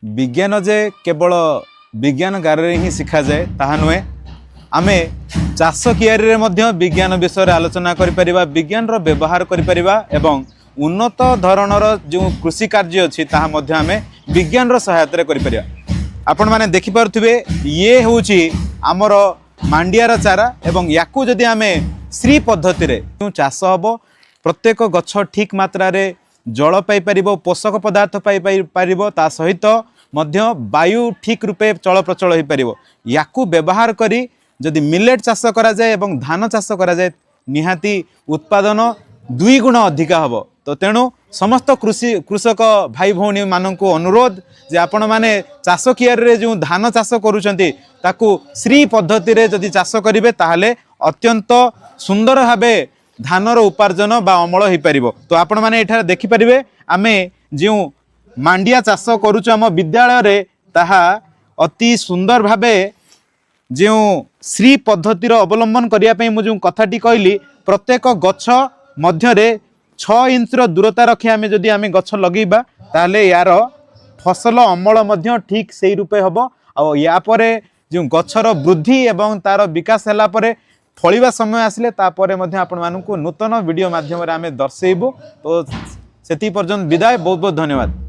विज्ञान जे केवल विज्ञान गारे ही शिखा जाए ताहा नुहे आमे चाष कियारी मध्य विज्ञान विषय आलोचना करिपरिबा विज्ञान रो व्यवहार करिपरिबा एवं उन्नत धरणर जो कृषि कार्य अच्छी ताहा मध्य आमे विज्ञान रो सहायता करिपरिबा। आपण माने देखि पारुथिबे ये होउची हमर मांडियार चारा एवं याकू जदि आमे श्री पद्धति रे चाष हबो प्रत्येक गछ ठीक मात्रा रे जल पाई परिबो पोषक पदार्थ पाई परिबो ता सहित मध्य वायु ठीक रूपे चल प्रचल हो पारिबो। याकू व्यवहार करी जदि मिलेट चाष करा जाए एवं धान चाष करा जाए निहाती उत्पादन 2 गुण अधिका हबो। तो तेणु समस्त कृषक भाई भौणी माननकु अनुरोध जे आपण माने चाष कियार रे जो धान चाष करूछंती ताकू श्री पद्धति रे जदि चाष करिवे ताहले अत्यंत सुंदर भाबे धानर उपार्जन बा अमल हो पारिबो। तो आपण माने एठार देखि परिबे आमे जो मांडिया चाष करूछु आम विद्यालय रे ताहा अति सुंदर भाबे जो श्री पद्धतिर अवलंबन करिया पई मु जो कथाटी कहली प्रत्येक गछ मध्य रे 6 इंच दूरता रखी आमे जदि आमे गछ लगेबा ताले यार फसल अमल मध्य ठीक सही रूपे हबो। आ या परे जो गछर वृद्धि एवं तार विकास हला परे फलिबा समय आसिले तापरे मध्य आपण मानकु नूतन वीडियो माध्यम रे आमे दर्शेबो। तो सेति पर्यंत विदाय। बहुत बहुत धन्यवाद।